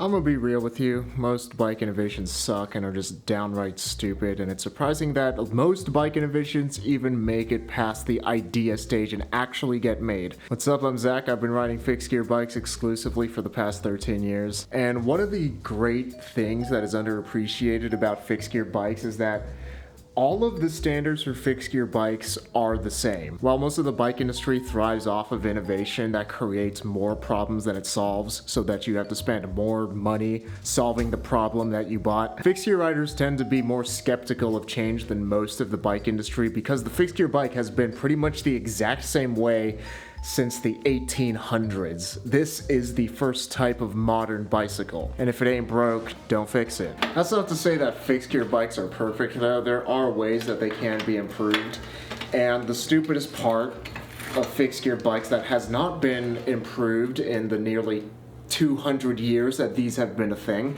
I'm gonna be real with you. Most bike innovations suck and are just downright stupid, and it's surprising that most bike innovations even make it past the idea stage and actually get made. What's up, I'm Zach. I've been riding fixed gear bikes exclusively for the past 13 years. And one of the great things that is underappreciated about fixed gear bikes is that all of the standards for fixed gear bikes are the same. While most of the bike industry thrives off of innovation that creates more problems than it solves, so that you have to spend more money solving the problem that you bought, fixed gear riders tend to be more skeptical of change than most of the bike industry because the fixed gear bike has been pretty much the exact same way since the 1800s. This is the first type of modern bicycle, and if it ain't broke, don't fix it. That's not to say that fixed gear bikes are perfect though. There are ways that they can be improved, and the stupidest part of fixed gear bikes that has not been improved in the nearly 200 years that these have been a thing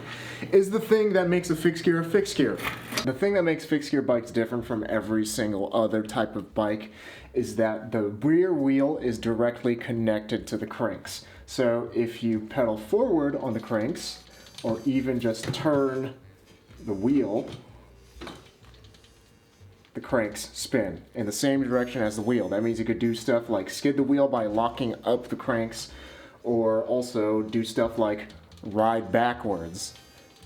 is the thing that makes a fixed gear a fixed gear. The thing that makes fixed gear bikes different from every single other type of bike is that the rear wheel is directly connected to the cranks. So if you pedal forward on the cranks, or even just turn the wheel, the cranks spin in the same direction as the wheel. That means you could do stuff like skid the wheel by locking up the cranks, or also do stuff like ride backwards.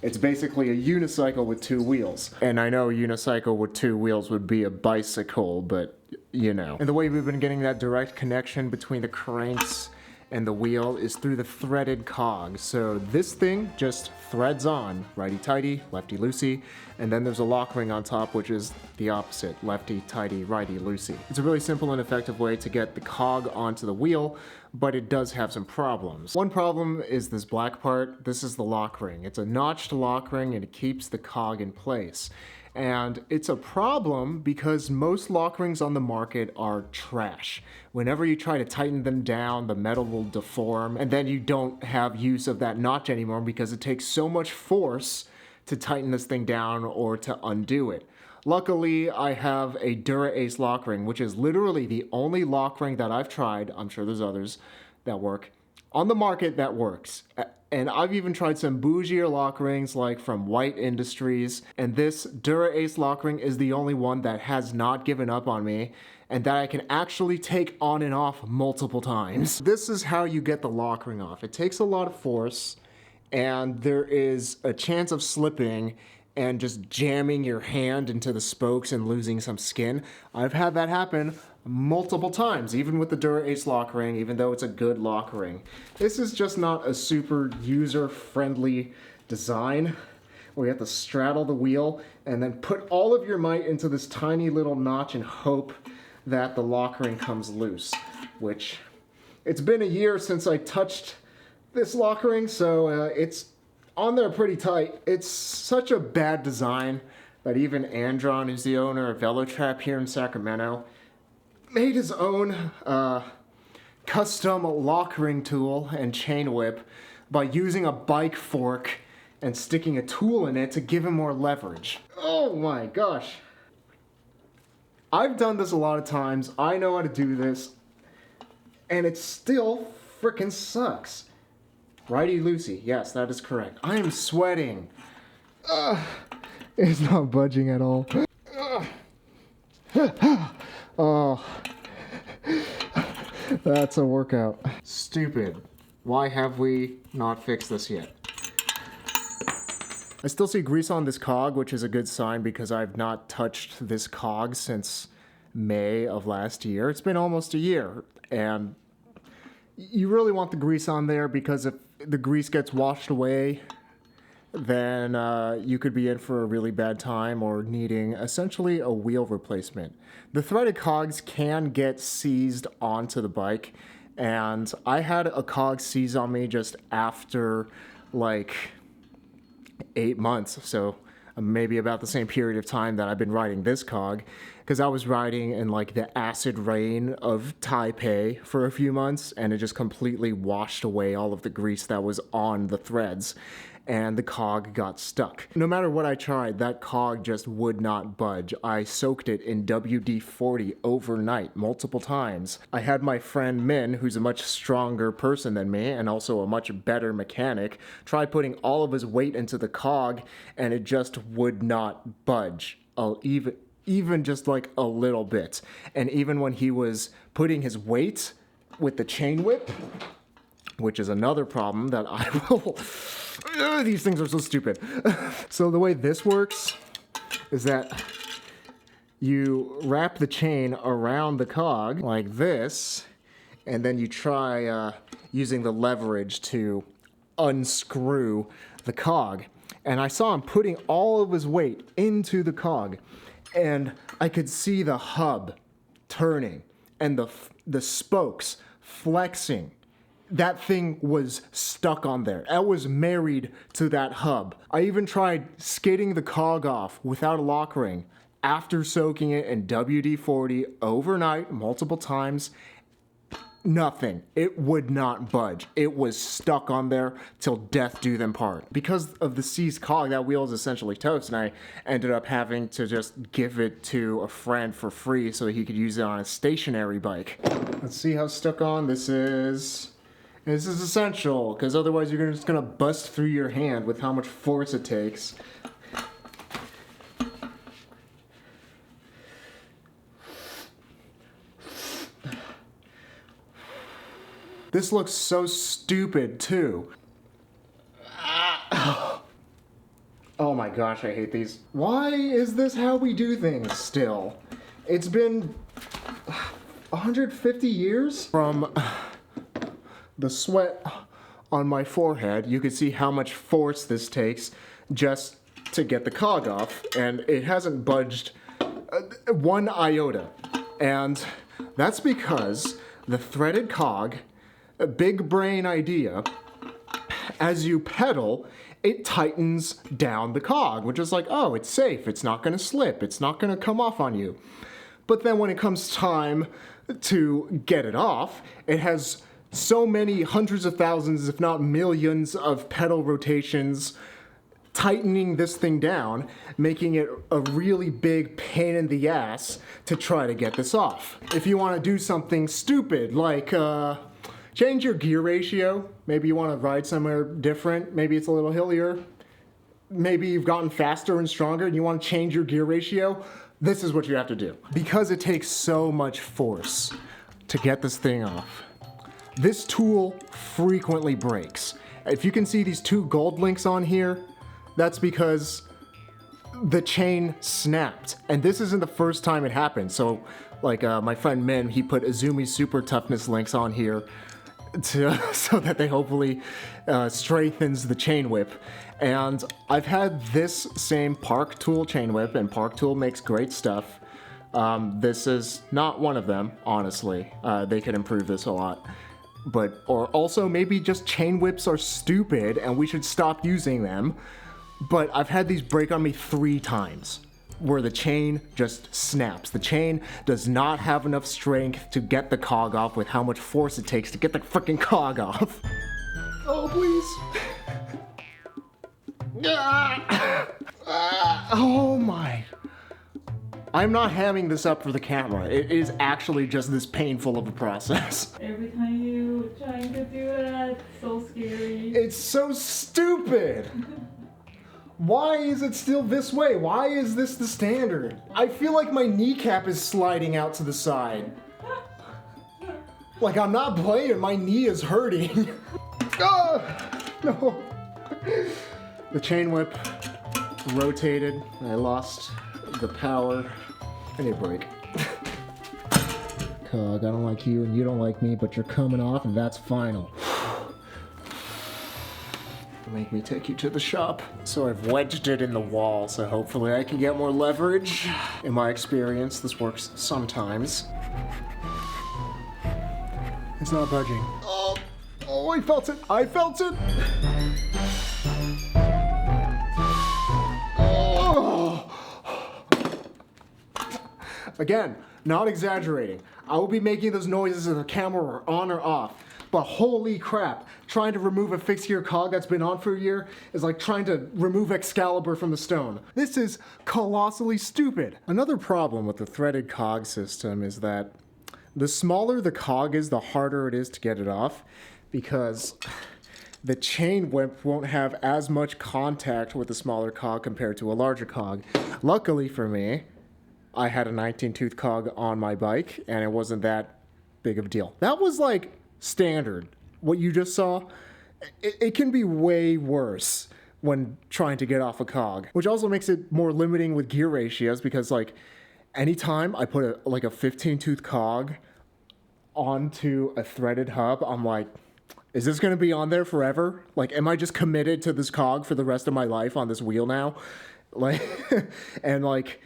It's basically a unicycle with two wheels. And I know a unicycle with two wheels would be a bicycle, but you know. And the way we've been getting that direct connection between the cranks and the wheel is through the threaded cog. So this thing just threads on, righty-tighty, lefty-loosey, and then there's a lock ring on top, which is the opposite, lefty-tighty, righty-loosey. It's a really simple and effective way to get the cog onto the wheel, but it does have some problems. One problem is this black part. This is the lock ring. It's a notched lock ring and it keeps the cog in place. And it's a problem because most lock rings on the market are trash. Whenever you try to tighten them down, the metal will deform, and then you don't have use of that notch anymore because it takes so much force to tighten this thing down or to undo it. Luckily, I have a Dura-Ace lock ring, which is literally the only lock ring that I've tried, I'm sure there's others that work, on the market that works. And I've even tried some bougier lock rings like from White Industries, and this Dura-Ace lock ring is the only one that has not given up on me and that I can actually take on and off multiple times. This is how you get the lock ring off. It takes a lot of force, and there is a chance of slipping and just jamming your hand into the spokes and losing some skin. I've had that happen multiple times, even with the Dura-Ace lock ring, even though it's a good lock ring. This is just not a super user-friendly design where you have to straddle the wheel and then put all of your might into this tiny little notch and hope that the lock ring comes loose, which it's been a year since I touched this lock ring, so it's on there pretty tight. It's such a bad design that even Andron, who's the owner of Velotrap here in Sacramento, made his own custom lock ring tool and chain whip by using a bike fork and sticking a tool in it to give him more leverage. Oh my gosh. I've done this a lot of times. I know how to do this, and it still frickin' sucks. Righty-loosey, yes, that is correct. I am sweating. It's not budging at all. Oh, that's a workout. Stupid. Why have we not fixed this yet? I still see grease on this cog, which is a good sign because I've not touched this cog since May of last year. It's been almost a year, and you really want the grease on there because if the grease gets washed away, then you could be in for a really bad time or needing essentially a wheel replacement. The threaded cogs can get seized onto the bike, and I had a cog seize on me just after like 8 months, so maybe about the same period of time that I've been riding this cog, because I was riding in like the acid rain of Taipei for a few months, and it just completely washed away all of the grease that was on the threads. and the cog got stuck. No matter what I tried, that cog just would not budge. I soaked it in WD-40 overnight multiple times. I had my friend Min, who's a much stronger person than me and also a much better mechanic, try putting all of his weight into the cog, and it just would not budge. Even just like a little bit. And even when he was putting his weight with the chain whip, which is another problem that I will... These things are so stupid. So the way this works is that you wrap the chain around the cog like this, and then you try using the leverage to unscrew the cog. And I saw him putting all of his weight into the cog, and I could see the hub turning and the spokes flexing. That thing was stuck on there. I was married to that hub. I even tried skidding the cog off without a lock ring after soaking it in WD-40 overnight multiple times. Nothing. It would not budge. It was stuck on there till death do them part. Because of the seized cog, that wheel is essentially toast, and I ended up having to just give it to a friend for free so he could use it on a stationary bike. Let's see how stuck on this is. This is essential, because otherwise you're just gonna bust through your hand with how much force it takes. This looks so stupid, too. Oh my gosh, I hate these. Why is this how we do things still? It's been 150 years? From the sweat on my forehead, you can see how much force this takes just to get the cog off, and it hasn't budged one iota. And that's because the threaded cog, a big brain idea, as you pedal, it tightens down the cog, which is like, oh, it's safe, it's not gonna slip, it's not gonna come off on you. But then when it comes time to get it off, it has so many hundreds of thousands, if not millions, of pedal rotations tightening this thing down, making it a really big pain in the ass to try to get this off. If you want to do something stupid, like change your gear ratio, maybe you want to ride somewhere different, maybe it's a little hillier, maybe you've gotten faster and stronger and you want to change your gear ratio, this is what you have to do. Because it takes so much force to get this thing off, this tool frequently breaks. If you can see these two gold links on here, that's because the chain snapped. And this isn't the first time it happened. So like my friend Min, he put Izumi super toughness links on here so that they hopefully strengthens the chain whip. And I've had this same Park Tool chain whip, and Park Tool makes great stuff. This is not one of them, honestly. They could improve this a lot. Or also maybe just chain whips are stupid and we should stop using them. But I've had these break on me 3 times where the chain just snaps. The chain does not have enough strength to get the cog off with how much force it takes to get the freaking cog off. Oh, please. Oh my. I'm not hamming this up for the camera. It is actually just this painful of a process. Every time you trying to do that, it's so scary. It's so stupid. Why is it still this way? Why is this the standard? I feel like my kneecap is sliding out to the side. Like I'm not playing, my knee is hurting. No. The chain whip rotated, and I lost the power. I need a break. Cog, I don't like you and you don't like me, but you're coming off and that's final. Make me take you to the shop. So I've wedged it in the wall, so hopefully I can get more leverage. In my experience, this works sometimes. It's not budging. Oh, I felt it. I felt it. Oh. Again, not exaggerating. I will be making those noises if the camera were on or off. But holy crap, trying to remove a fixed gear cog that's been on for a year is like trying to remove Excalibur from the stone. This is colossally stupid. Another problem with the threaded cog system is that the smaller the cog is, the harder it is to get it off, because the chain whip won't have as much contact with the smaller cog compared to a larger cog. Luckily for me, I had a 19-tooth cog on my bike, and it wasn't that big of a deal. That was like standard. What you just saw, it can be way worse when trying to get off a cog, which also makes it more limiting with gear ratios, because like anytime I put a 15-tooth cog onto a threaded hub, I'm like, is this going to be on there forever? Like, am I just committed to this cog for the rest of my life on this wheel now? Like, and like,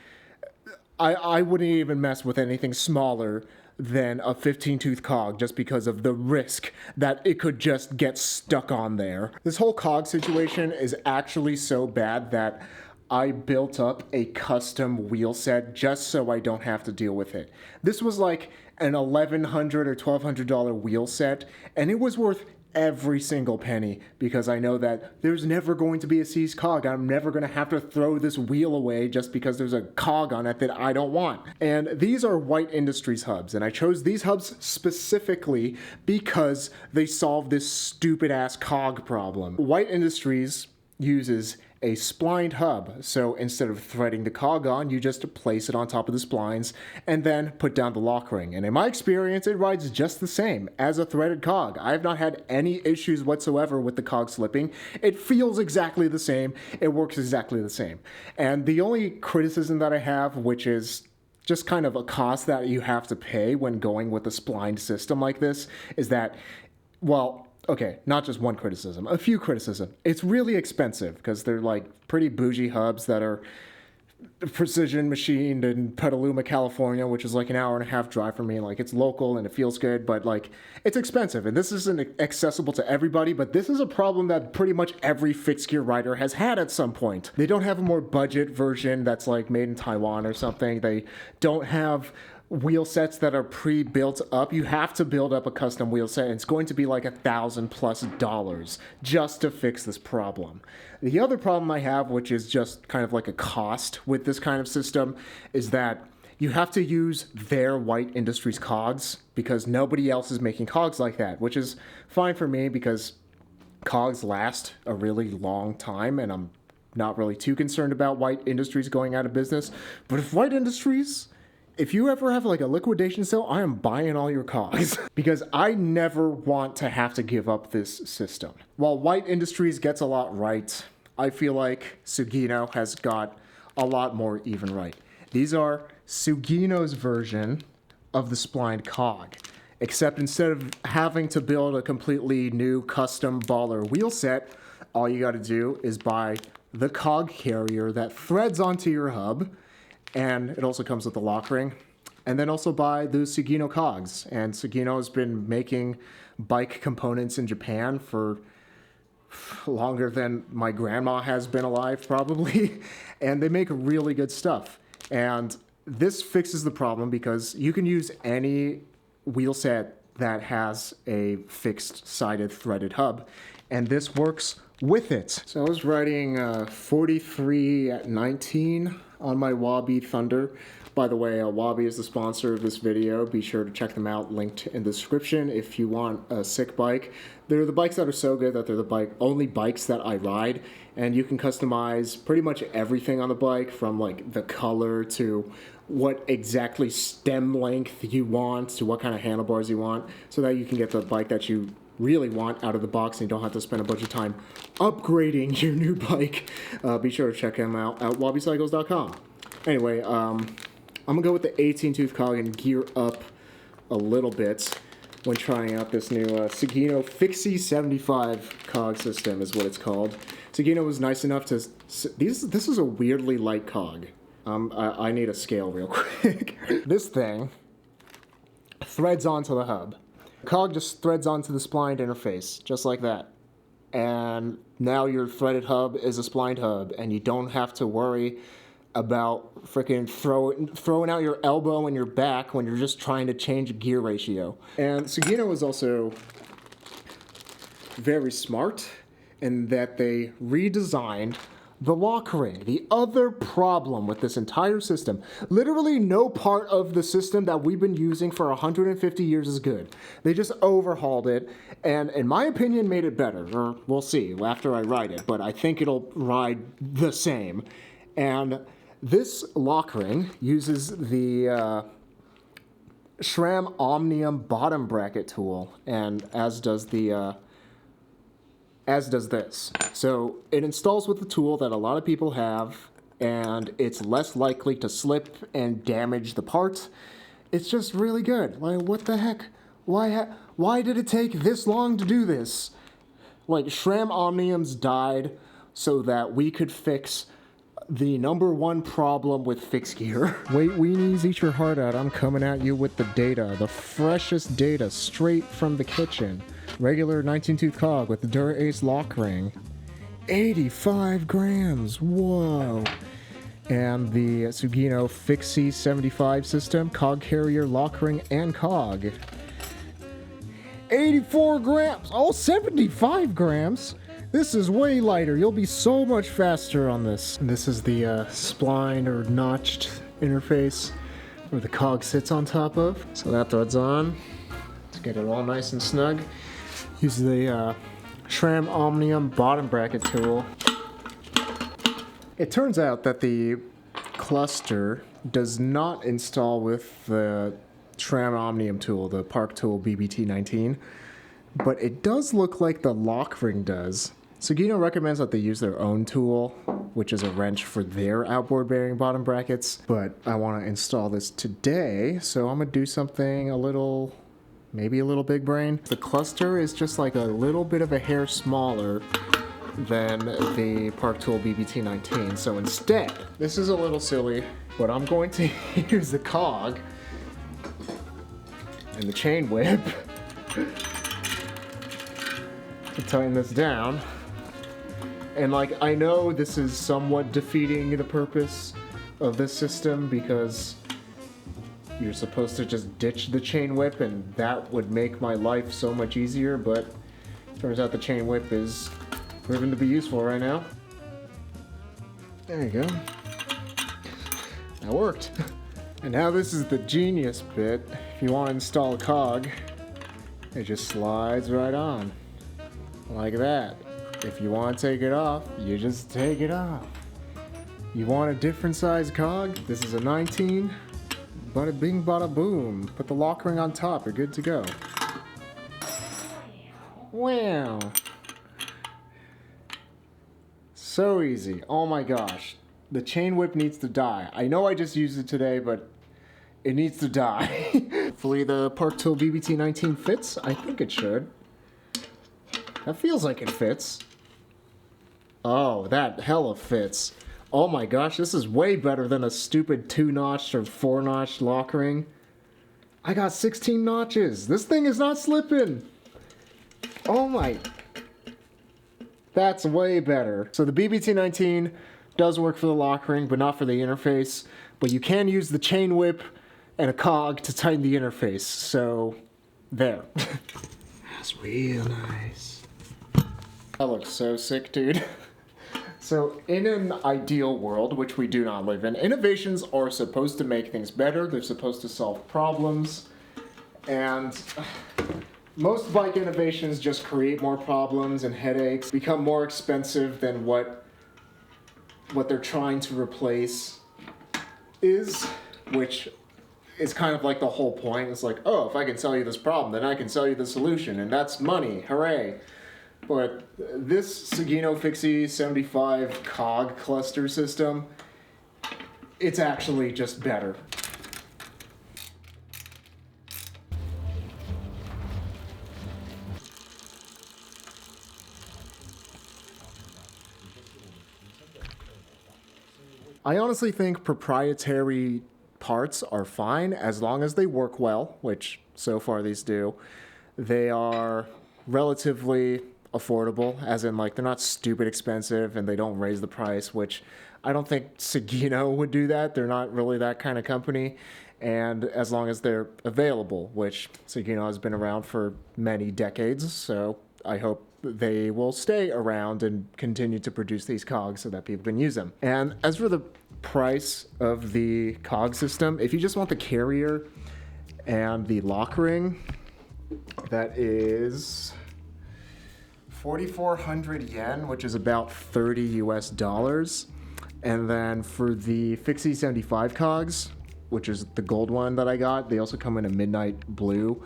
I wouldn't even mess with anything smaller than a 15-tooth cog, just because of the risk that it could just get stuck on there. This whole cog situation is actually so bad that I built up a custom wheel set just so I don't have to deal with it. This was like an $1,100 or $1,200 wheel set, and it was worth every single penny, because I know that there's never going to be a seized cog. I'm never going to have to throw this wheel away just because there's a cog on it that I don't want. And these are White Industries hubs, and I chose these hubs specifically because they solve this stupid ass cog problem. White Industries uses a splined hub, so instead of threading the cog on, you just place it on top of the splines and then put down the lock ring. And in my experience, it rides just the same as a threaded cog. I have not had any issues whatsoever with the cog slipping. It feels exactly the same. It works exactly the same. And the only criticism that I have, which is just kind of a cost that you have to pay when going with a splined system like this, is that, well, okay, not just one criticism, a few criticisms. It's really expensive because they're like pretty bougie hubs that are precision machined in Petaluma, California, which is like an hour and a half drive from me. Like, it's local and it feels good, but like, it's expensive. And this isn't accessible to everybody, but this is a problem that pretty much every fixed gear rider has had at some point. They don't have a more budget version that's like made in Taiwan or something. They don't have wheel sets that are pre-built up. You have to build up a custom wheel set, and it's going to be like $1,000+ just to fix this problem. The other problem I have, which is just kind of like a cost with this kind of system, is that you have to use their White Industries cogs because nobody else is making cogs like that, which is fine for me because cogs last a really long time, and I'm not really too concerned about White Industries going out of business. But if White Industries, if you ever have like a liquidation sale, I am buying all your cogs because I never want to have to give up this system. While White Industries gets a lot right, I feel like Sugino has got a lot more even right. These are Sugino's version of the splined cog, except instead of having to build a completely new custom baller wheel set, all you got to do is buy the cog carrier that threads onto your hub, and it also comes with the lock ring, and then also buy the Sugino cogs. And Sugino has been making bike components in Japan for longer than my grandma has been alive, probably, and they make really good stuff. And this fixes the problem because you can use any wheel set that has a fixed-sided threaded hub, and this works with it. So I was riding 43 at 19 on my Wabi Thunder. By the way, Wabi is the sponsor of this video. Be sure to check them out, linked in the description if you want a sick bike. They're the bikes that are so good that they're the only bikes that I ride, and you can customize pretty much everything on the bike, from like the color to what exactly stem length you want to what kind of handlebars you want, so that you can get the bike that you really want out of the box and you don't have to spend a bunch of time upgrading your new bike. Be sure to check them out at wabicycles.com. Anyway, I'm gonna go with the 18-tooth cog and gear up a little bit when trying out this new Sugino Fixie 75 cog system is what it's called. Sugino was nice enough to... This is a weirdly light cog. I need a scale real quick. This thing threads onto the hub. Cog just threads onto the splined interface, just like that. And now your threaded hub is a splined hub, and you don't have to worry about freaking throwing out your elbow and your back when you're just trying to change a gear ratio. And Sugino is also very smart in that they redesigned the lock ring. The other problem with this entire system, literally no part of the system that we've been using for 150 years is good. They just overhauled it, and in my opinion made it better, or we'll see after I ride it, but I think it'll ride the same. And this lock ring uses the SRAM Omnium bottom bracket tool, and as does this. So it installs with the tool that a lot of people have, and it's less likely to slip and damage the part. It's just really good. Like, what the heck? Why did it take this long to do this? Like, SRAM Omniums died so that we could fix the #1 problem with fixed gear. Wait, weenies, eat your heart out. I'm coming at you with the data, the freshest data straight from the kitchen. Regular 19-tooth cog with the Dura-Ace lock ring. 85 grams, whoa. And the Sugino Fixie 75 system, cog carrier, lock ring, and cog. 84 grams, oh, 75 grams. This is way lighter. You'll be so much faster on this. And this is the spline or notched interface where the cog sits on top of. So that thread's on. To get it all nice and snug, use the SRAM Omnium bottom bracket tool. It turns out that the cluster does not install with the SRAM Omnium tool, the Park Tool BBT19, but it does look like the lock ring does. Sugino recommends that they use their own tool, which is a wrench for their outboard bearing bottom brackets, but I want to install this today, so I'm going to do something maybe a little big brain. The cluster is just like a little bit of a hair smaller than the Park Tool BBT19, so instead, this is a little silly, but I'm going to use the cog and the chain whip to tighten this down. And like, I know this is somewhat defeating the purpose of this system because you're supposed to just ditch the chain whip and that would make my life so much easier, but turns out the chain whip is proven to be useful right now. There you go. That worked. And now this is the genius bit. If you want to install a cog, it just slides right on. Like that. If you want to take it off, you just take it off. You want a different size cog? This is a 19. Bada bing, bada boom. Put the lock ring on top. You're good to go. Wow. So easy. Oh my gosh. The chain whip needs to die. I know I just used it today, but it needs to die. Hopefully the Park Tool BBT19 fits. I think it should. That feels like it fits. Oh, that hella fits. Oh my gosh, this is way better than a stupid 2-notched or 4-notched lock ring. I got 16 notches. This thing is not slipping. Oh my. That's way better. So the BBT19 does work for the lock ring, but not for the interface. But you can use the chain whip and a cog to tighten the interface. So, there. That's real nice. That looks so sick, dude. So, in an ideal world, which we do not live in, innovations are supposed to make things better. They're supposed to solve problems. And most bike innovations just create more problems and headaches, become more expensive than what they're trying to replace is, which is kind of like the whole point. It's like, oh, if I can sell you this problem, then I can sell you the solution, and that's money, hooray. But this Sugino Fixie 75 cog cluster system, it's actually just better. I honestly think proprietary parts are fine as long as they work well, which so far these do. They are relatively affordable, as in like they're not stupid expensive and they don't raise the price, which I don't think Sugino would do that. They're not really that kind of company. And as long as they're available, which Sugino has been around for many decades, so I hope they will stay around and continue to produce these cogs so that people can use them. And as for the price of the cog system, if you just want the carrier and the lock ring, that is 4,400 yen, which is about 30 US dollars. And then for the Fixie 75 cogs, which is the gold one that I got, they also come in a midnight blue.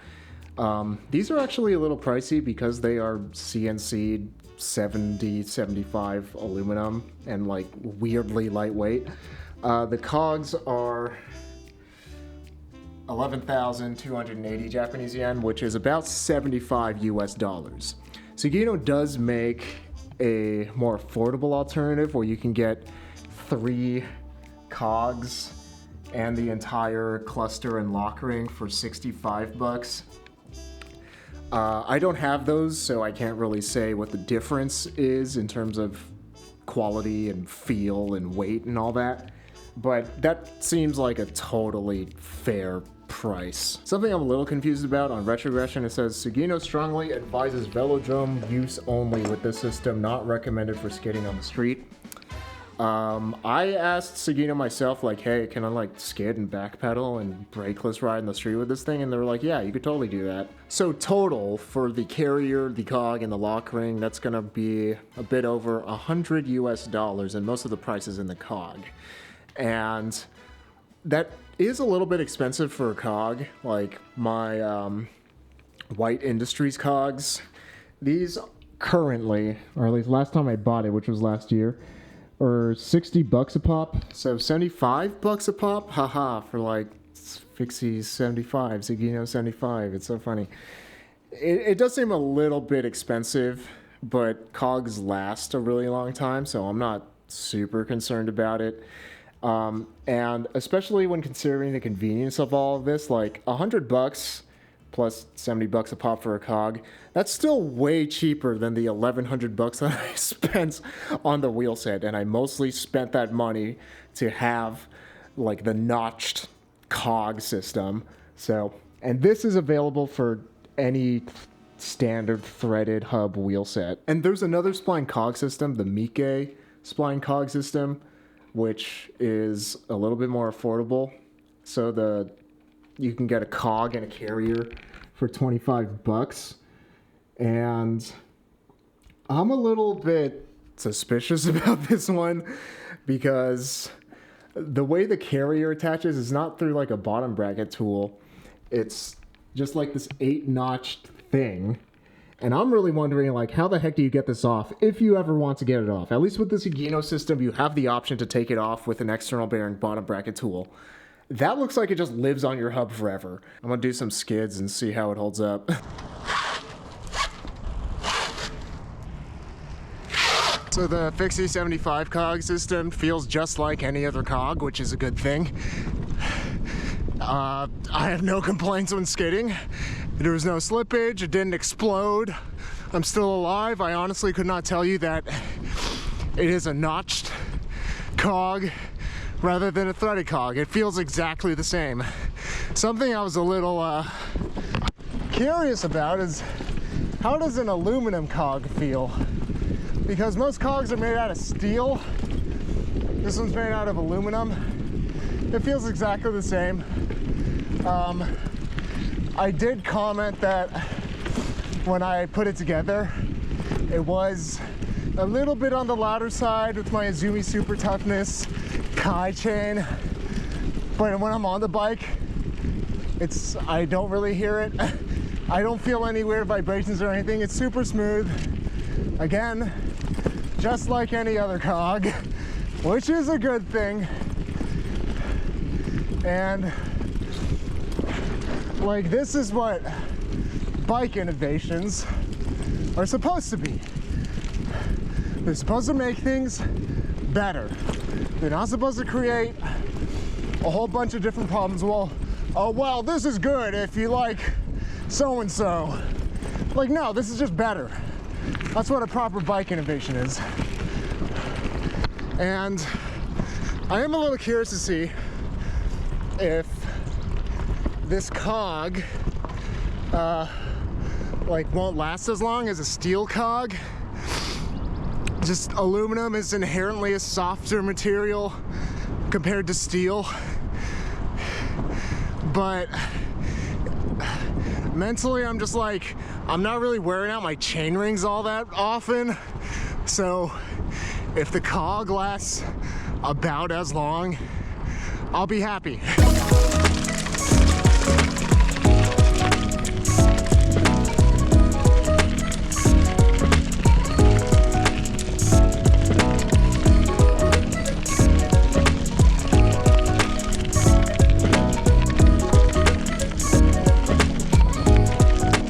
These are actually a little pricey because they are CNC'd 70-75 aluminum and like weirdly lightweight. The cogs are 11,280 Japanese yen, which is about 75 US dollars. Sugino does make a more affordable alternative where you can get 3 cogs and the entire cluster and lock ring for 65 bucks. I don't have those, so I can't really say what the difference is in terms of quality and feel and weight and all that, but that seems like a totally fair price. Something I'm a little confused about on Retrogression, it says Sugino strongly advises velodrome use only with this system, not recommended for skidding on the street. I asked Sugino myself, like, hey, can I like skid and backpedal and brakeless ride in the street with this thing? And they were like, yeah, you could totally do that. So total for the carrier, the cog, and the lock ring, that's gonna be a bit over 100 US dollars, and most of the price is in the cog. And that is a little bit expensive for a cog. Like my White Industries cogs, these currently, or at least last time I bought it, which was last year, or 60 bucks a pop, so 75 bucks a pop, haha, for like Fixie 75, Sugino 75, it's so funny. It does seem a little bit expensive, but cogs last a really long time, so I'm not super concerned about it. And especially when considering the convenience of all of this, like 100 bucks plus 70 bucks a pop for a cog, that's still way cheaper than the 1,100 bucks that I spent on the wheel set. And I mostly spent that money to have like the notched cog system. So, and this is available for any standard threaded hub wheel set. And there's another spline cog system, the Mike spline cog system, which is a little bit more affordable. So you can get a cog and a carrier for 25 bucks. And I'm a little bit suspicious about this one because the way the carrier attaches is not through like a bottom bracket tool. It's just like this 8-notched thing. And I'm really wondering, like, how the heck do you get this off if you ever want to get it off? At least with the Sugino system, you have the option to take it off with an external bearing bottom bracket tool. That looks like it just lives on your hub forever. I'm gonna do some skids and see how it holds up. So the Fixie 75 cog system feels just like any other cog, which is a good thing. I have no complaints when skidding. There was no slippage, it didn't explode. I'm still alive. I honestly could not tell you that it is a notched cog rather than a threaded cog. It feels exactly the same. Something I was a little curious about is how does an aluminum cog feel? Because most cogs are made out of steel. This one's made out of aluminum. It feels exactly the same. I did comment that when I put it together, it was a little bit on the louder side with my Izumi Super Toughness Kai chain, but when I'm on the bike, I don't really hear it. I don't feel any weird vibrations or anything. It's super smooth. Again, just like any other cog, which is a good thing. And like, this is what bike innovations are supposed to be. They're supposed to make things better. They're not supposed to create a whole bunch of different problems. Well, oh, well, this is good if you like so-and-so. Like, no, this is just better. That's what a proper bike innovation is. And I am a little curious to see if this cog like won't last as long as a steel cog. Just aluminum is inherently a softer material compared to steel. But mentally I'm just like, I'm not really wearing out my chain rings all that often. So if the cog lasts about as long, I'll be happy.